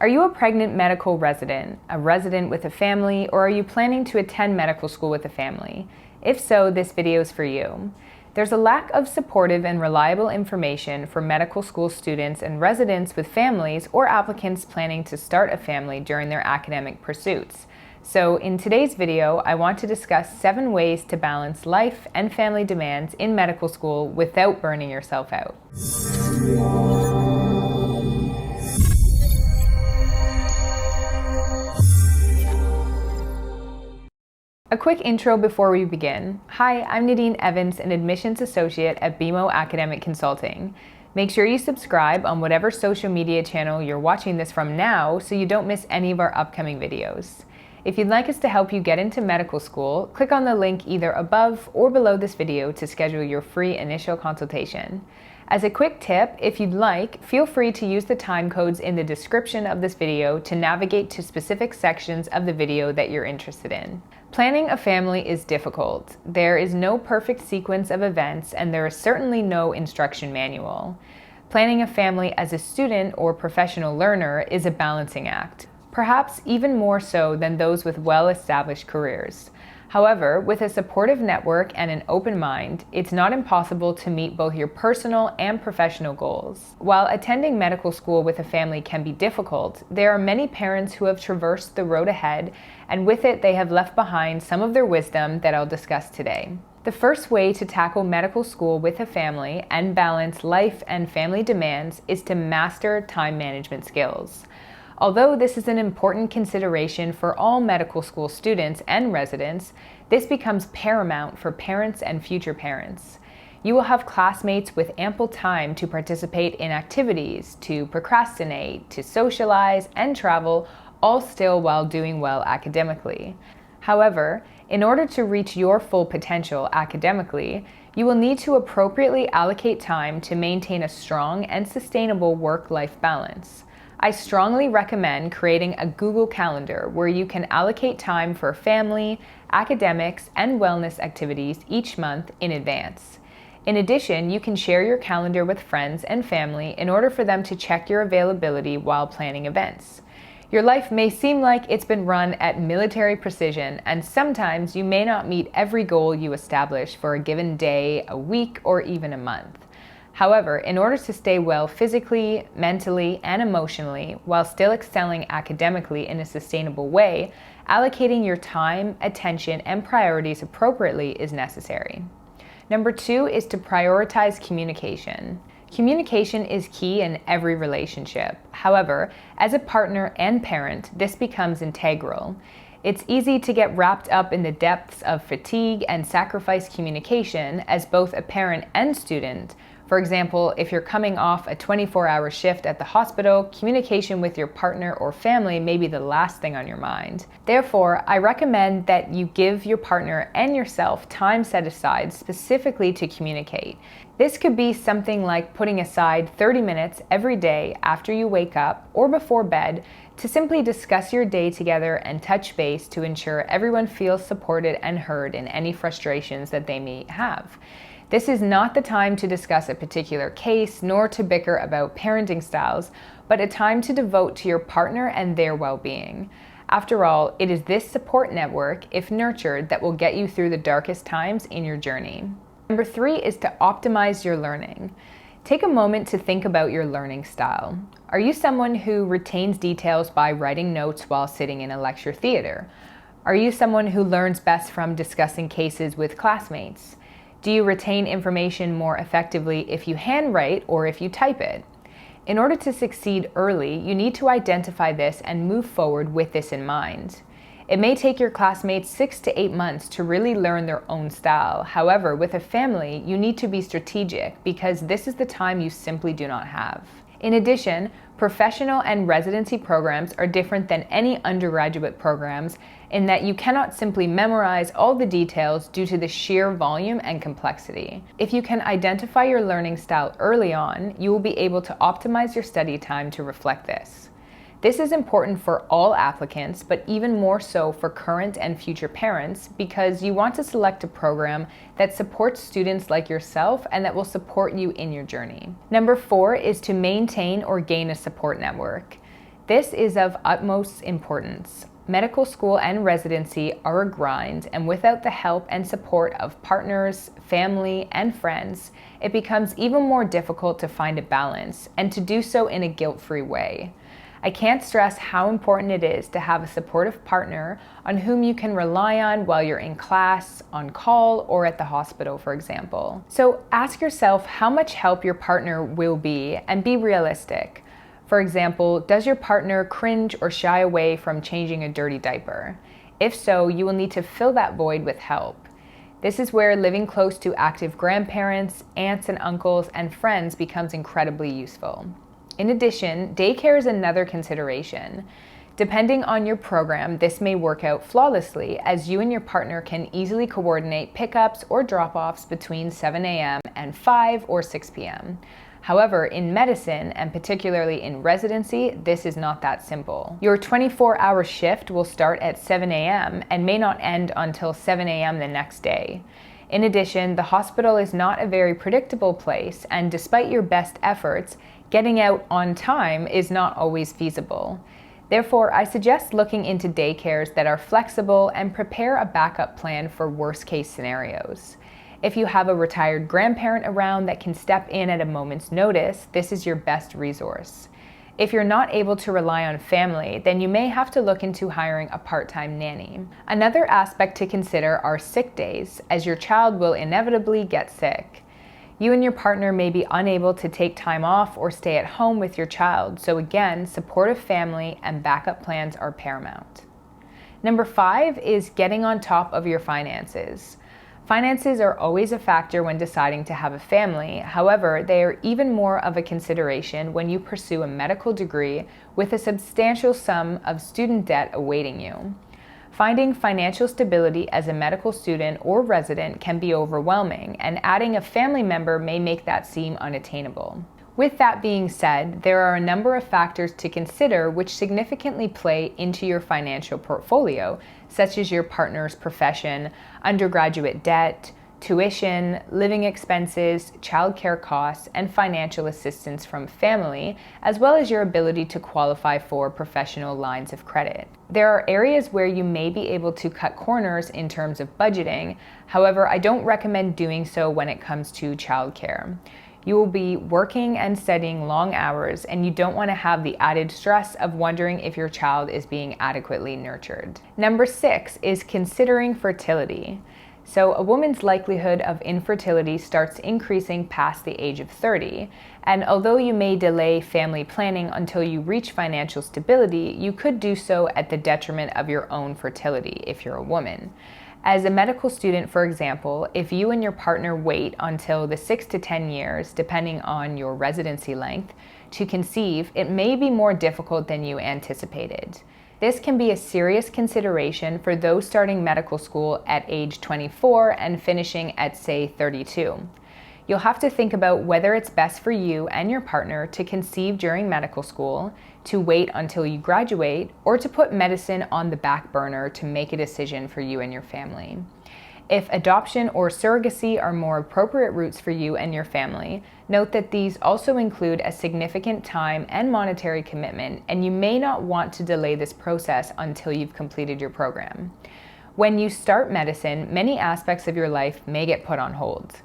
Are you a pregnant medical resident, a resident with a family, or are you planning to attend medical school with a family? If so, this video is for you. There's a lack of supportive and reliable information for medical school students and residents with families or applicants planning to start a family during their academic pursuits. So in today's video, I want to discuss 7 ways to balance life and family demands in medical school without burning yourself out. A quick intro before we begin. Hi, I'm Nadine Evans, an admissions associate at BeMo Academic Consulting. Make sure you subscribe on whatever social media channel you're watching this from now so you don't miss any of our upcoming videos. If you'd like us to help you get into medical school, click on the link either above or below this video to schedule your free initial consultation. As a quick tip, if you'd like, feel free to use the time codes in the description of this video to navigate to specific sections of the video that you're interested in. Planning a family is difficult. There is no perfect sequence of events, and there is certainly no instruction manual. Planning a family as a student or professional learner is a balancing act, perhaps even more so than those with well-established careers. However, with a supportive network and an open mind, it's not impossible to meet both your personal and professional goals. While attending medical school with a family can be difficult, there are many parents who have traversed the road ahead, and with it they have left behind some of their wisdom that I'll discuss today. The first way to tackle medical school with a family and balance life and family demands is to master time management skills. Although this is an important consideration for all medical school students and residents, this becomes paramount for parents and future parents. You will have classmates with ample time to participate in activities, to procrastinate, to socialize, and travel, all still while doing well academically. However, in order to reach your full potential academically, you will need to appropriately allocate time to maintain a strong and sustainable work-life balance. I strongly recommend creating a Google Calendar where you can allocate time for family, academics, and wellness activities each month in advance. In addition, you can share your calendar with friends and family in order for them to check your availability while planning events. Your life may seem like it's been run at military precision, and sometimes you may not meet every goal you establish for a given day, a week, or even a month. However, in order to stay well physically, mentally, and emotionally, while still excelling academically in a sustainable way, allocating your time, attention, and priorities appropriately is necessary. Number 2 is to prioritize communication. Communication is key in every relationship. However, as a partner and parent, this becomes integral. It's easy to get wrapped up in the depths of fatigue and sacrifice communication as both a parent and student. For example, if you're coming off a 24-hour shift at the hospital, communication with your partner or family may be the last thing on your mind. Therefore, I recommend that you give your partner and yourself time set aside specifically to communicate. This could be something like putting aside 30 minutes every day after you wake up or before bed to simply discuss your day together and touch base to ensure everyone feels supported and heard in any frustrations that they may have. This is not the time to discuss a particular case nor to bicker about parenting styles, but a time to devote to your partner and their well-being. After all, it is this support network, if nurtured, that will get you through the darkest times in your journey. Number 3 is to optimize your learning. Take a moment to think about your learning style. Are you someone who retains details by writing notes while sitting in a lecture theater? Are you someone who learns best from discussing cases with classmates? Do you retain information more effectively if you handwrite or if you type it? In order to succeed early, you need to identify this and move forward with this in mind. It may take your classmates 6 to 8 months to really learn their own style. However, with a family, you need to be strategic because this is the time you simply do not have. In addition, professional and residency programs are different than any undergraduate programs in that you cannot simply memorize all the details due to the sheer volume and complexity. If you can identify your learning style early on, you will be able to optimize your study time to reflect this. This is important for all applicants, but even more so for current and future parents because you want to select a program that supports students like yourself and that will support you in your journey. Number 4 is to maintain or gain a support network. This is of utmost importance. Medical school and residency are a grind, and without the help and support of partners, family, and friends, it becomes even more difficult to find a balance and to do so in a guilt-free way. I can't stress how important it is to have a supportive partner on whom you can rely on while you're in class, on call, or at the hospital, for example. So ask yourself how much help your partner will be, and be realistic. For example, does your partner cringe or shy away from changing a dirty diaper? If so, you will need to fill that void with help. This is where living close to active grandparents, aunts and uncles, and friends becomes incredibly useful. In addition, daycare is another consideration. Depending on your program, this may work out flawlessly, as you and your partner can easily coordinate pickups or drop-offs between 7 a.m. and 5 or 6 p.m. However, in medicine, and particularly in residency, this is not that simple. Your 24-hour shift will start at 7 a.m. and may not end until 7 a.m. the next day. In addition, the hospital is not a very predictable place, and despite your best efforts, getting out on time is not always feasible. Therefore, I suggest looking into daycares that are flexible and prepare a backup plan for worst-case scenarios. If you have a retired grandparent around that can step in at a moment's notice, this is your best resource. If you're not able to rely on family, then you may have to look into hiring a part-time nanny. Another aspect to consider are sick days, as your child will inevitably get sick. You and your partner may be unable to take time off or stay at home with your child, so again, supportive family and backup plans are paramount. Number 5 is getting on top of your finances. Finances are always a factor when deciding to have a family. However, they are even more of a consideration when you pursue a medical degree with a substantial sum of student debt awaiting you. Finding financial stability as a medical student or resident can be overwhelming, and adding a family member may make that seem unattainable. With that being said, there are a number of factors to consider which significantly play into your financial portfolio, such as your partner's profession, undergraduate debt, tuition, living expenses, childcare costs, and financial assistance from family, as well as your ability to qualify for professional lines of credit. There are areas where you may be able to cut corners in terms of budgeting. However, I don't recommend doing so when it comes to childcare. You will be working and studying long hours, and you don't want to have the added stress of wondering if your child is being adequately nurtured. Number 6 is considering fertility. So a woman's likelihood of infertility starts increasing past the age of 30, and although you may delay family planning until you reach financial stability, you could do so at the detriment of your own fertility if you're a woman. As a medical student, for example, if you and your partner wait until the 6 to 10 years, depending on your residency length, to conceive, it may be more difficult than you anticipated. This can be a serious consideration for those starting medical school at age 24 and finishing at, say, 32. You'll have to think about whether it's best for you and your partner to conceive during medical school, to wait until you graduate, or to put medicine on the back burner to make a decision for you and your family. If adoption or surrogacy are more appropriate routes for you and your family, note that these also include a significant time and monetary commitment, and you may not want to delay this process until you've completed your program. When you start medicine, many aspects of your life may get put on hold.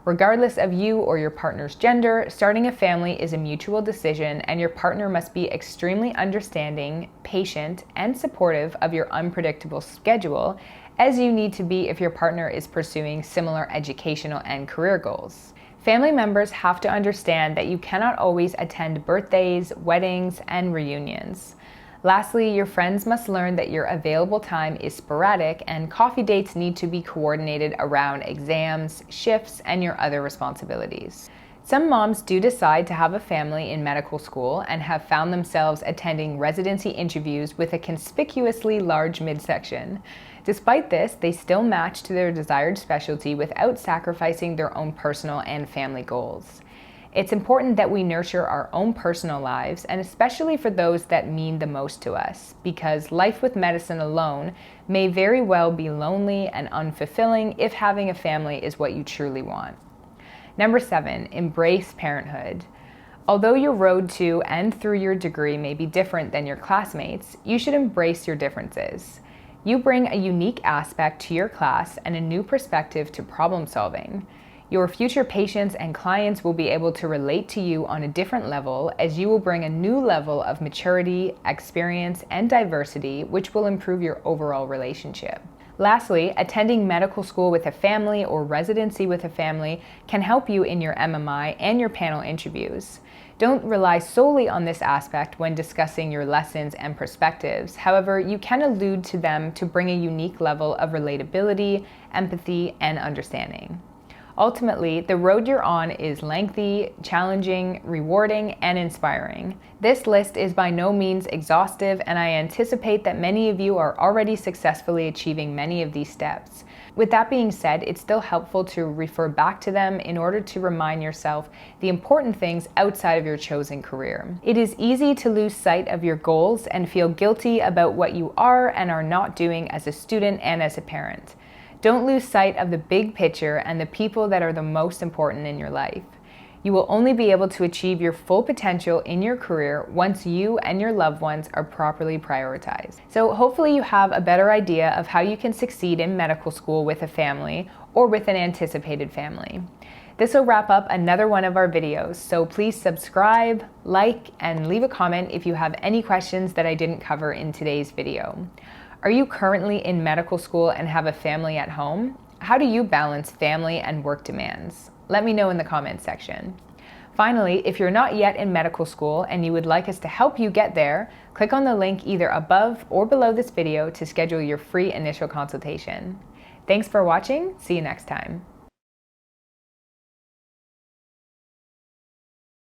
Regardless of you or your partner's gender, starting a family is a mutual decision, and your partner must be extremely understanding, patient, and supportive of your unpredictable schedule, as you need to be if your partner is pursuing similar educational and career goals. Family members have to understand that you cannot always attend birthdays, weddings, and reunions. Lastly, your friends must learn that your available time is sporadic, and coffee dates need to be coordinated around exams, shifts, and your other responsibilities. Some moms do decide to have a family in medical school and have found themselves attending residency interviews with a conspicuously large midsection. Despite this, they still match to their desired specialty without sacrificing their own personal and family goals. It's important that we nurture our own personal lives, and especially for those that mean the most to us, because life with medicine alone may very well be lonely and unfulfilling if having a family is what you truly want. Number 7, embrace parenthood. Although your road to and through your degree may be different than your classmates, you should embrace your differences. You bring a unique aspect to your class and a new perspective to problem solving. Your future patients and clients will be able to relate to you on a different level, as you will bring a new level of maturity, experience, and diversity, which will improve your overall relationship. Lastly, attending medical school with a family or residency with a family can help you in your MMI and your panel interviews. Don't rely solely on this aspect when discussing your lessons and perspectives. However, you can allude to them to bring a unique level of relatability, empathy, and understanding. Ultimately, the road you're on is lengthy, challenging, rewarding, and inspiring. This list is by no means exhaustive, and I anticipate that many of you are already successfully achieving many of these steps. With that being said, it's still helpful to refer back to them in order to remind yourself the important things outside of your chosen career. It is easy to lose sight of your goals and feel guilty about what you are and are not doing as a student and as a parent. Don't lose sight of the big picture and the people that are the most important in your life. You will only be able to achieve your full potential in your career once you and your loved ones are properly prioritized. So hopefully you have a better idea of how you can succeed in medical school with a family or with an anticipated family. This will wrap up another one of our videos, so please subscribe, like, and leave a comment if you have any questions that I didn't cover in today's video. Are you currently in medical school and have a family at home? How do you balance family and work demands? Let me know in the comments section. Finally, if you're not yet in medical school and you would like us to help you get there, click on the link either above or below this video to schedule your free initial consultation. Thanks for watching. See you next time.